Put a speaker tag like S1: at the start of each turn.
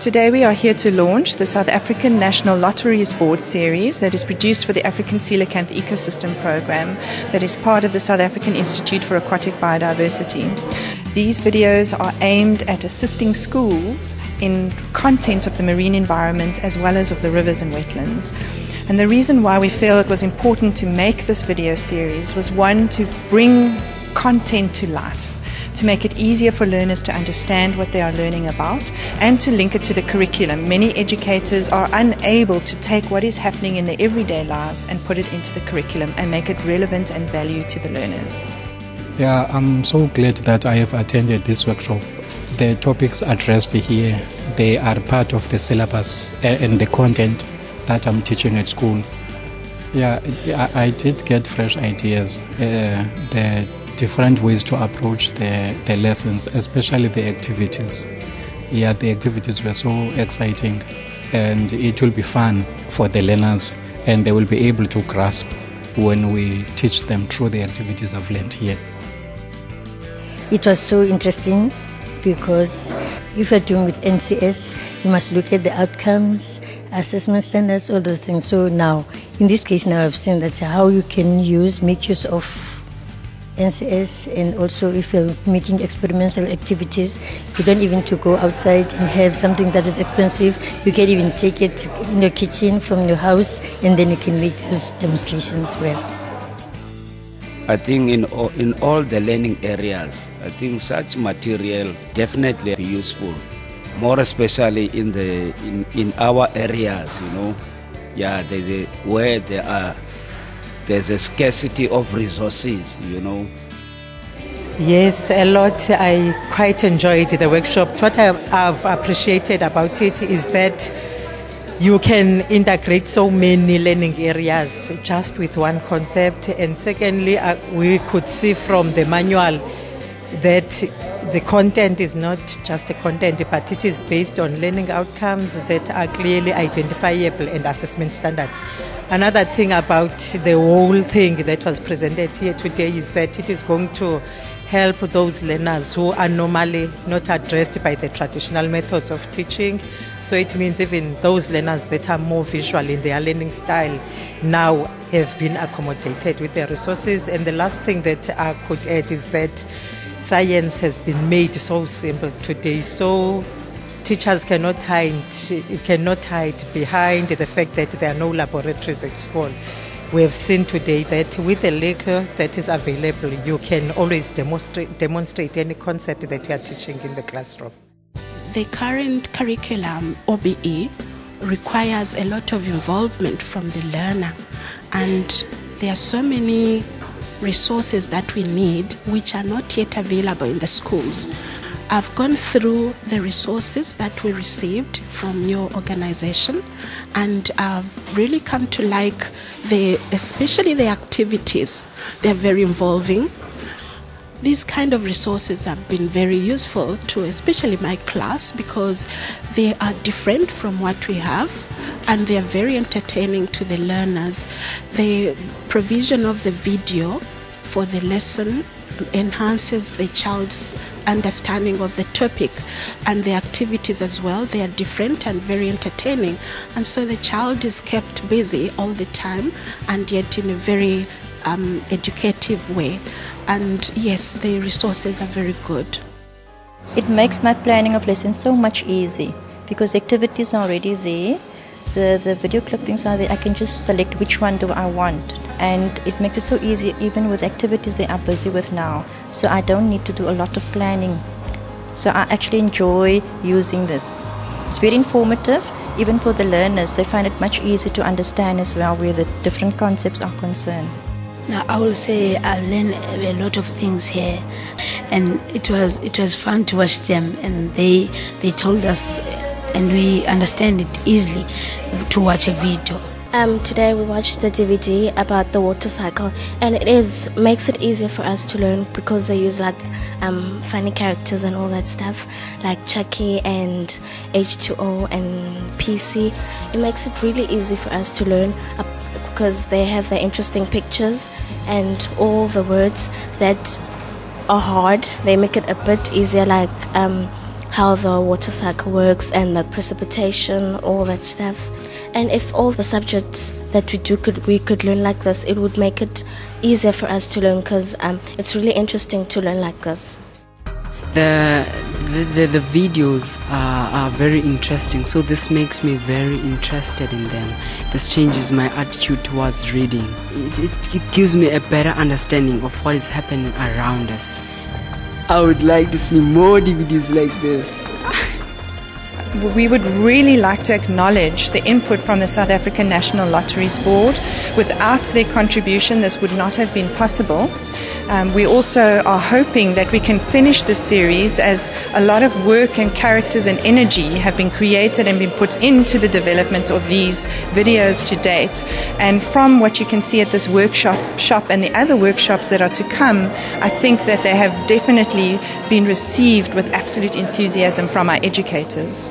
S1: Today we are here to launch the South African National Lotteries Board series that is produced for the African Coelacanth Ecosystem Program that is part of the South African Institute for Aquatic Biodiversity. These videos are aimed at assisting schools in content of the marine environment as well as of the rivers and wetlands. And the reason why we feel it was important to make this video series was, one, to bring content to life, to make it easier for learners to understand what they are learning about, and to link it to the curriculum. Many educators are unable to take what is happening in their everyday lives and put it into the curriculum and make it relevant and value to the learners.
S2: Yeah, I'm so glad that I have attended this workshop. The topics addressed here, they are part of the syllabus and the content that I'm teaching at school. Yeah, I did get fresh ideas, the different ways to approach the lessons, especially the activities. Yeah, the activities were so exciting, and it will be fun for the learners, and they will be able to grasp when we teach them through the activities I've learned here.
S3: It was so interesting because if you're doing with NCS, you must look at the outcomes, assessment standards, all those things. So now, in this case, now I've seen that's how you can make use of NCS, and also if you're making experimental activities, you don't even to go outside and have something that is expensive. You can even take it in your kitchen from your house, and then you can make those demonstrations well.
S4: I think in all the learning areas, I think such material definitely be useful, more especially in our areas, you know. Yeah, where there's a scarcity of resources, you know.
S5: Yes, a lot. I quite enjoyed the workshop. What I've appreciated about it is that you can integrate so many learning areas just with one concept. And secondly, we could see from the manual that the content is not just a content, but it is based on learning outcomes that are clearly identifiable and assessment standards. Another thing about the whole thing that was presented here today is that it is going to help those learners who are normally not addressed by the traditional methods of teaching. So it means even those learners that are more visual in their learning style now have been accommodated with their resources. And the last thing that I could add is that science has been made so simple today, so teachers cannot hide behind the fact that there are no laboratories at school. We have seen today that with the little that is available, you can always demonstrate any concept that you are teaching in the classroom.
S6: The current curriculum, OBE, requires a lot of involvement from the learner, and there are so many resources that we need which are not yet available in the schools. I've gone through the resources that we received from your organization, and I've really come to like especially the activities. They're very involving. These kind of resources have been very useful to especially my class because they are different from what we have, and they are very entertaining to the learners. The provision of the video for the lesson enhances the child's understanding of the topic, and the activities as well. They are different and very entertaining, and so the child is kept busy all the time, and yet in a very educative way. And yes, the resources are very good.
S7: It makes my planning of lessons so much easy because the activities are already there. The video clippings are there. I can just select which one do I want, and it makes it so easy even with activities they are busy with now. So I don't need to do a lot of planning. So I actually enjoy using this. It's very informative, even for the learners. They find it much easier to understand as well where the different concepts are concerned.
S8: Now, I will say I've learned a lot of things here, and it was fun to watch them, and they told us, and we understand it easily to watch a video.
S9: Today we watched the DVD about the water cycle, and it makes it easier for us to learn because they use like funny characters and all that stuff, like Chucky and H2O and PC. It makes it really easy for us to learn because they have the interesting pictures and all the words that are hard. They make it a bit easier, like how the water cycle works and the precipitation, all that stuff. And if all the subjects that we could learn like this, it would make it easier for us to learn, because it's really interesting to learn like this.
S10: The videos are very interesting, so this makes me very interested in them. This changes my attitude towards reading. It gives me a better understanding of what is happening around us. I would like to see more DVDs like this.
S1: We would really like to acknowledge the input from the South African National Lotteries Board. Without their contribution, this would not have been possible. We also are hoping that we can finish this series, as a lot of work and characters and energy have been created and been put into the development of these videos to date. And from what you can see at this workshop and the other workshops that are to come, I think that they have definitely been received with absolute enthusiasm from our educators.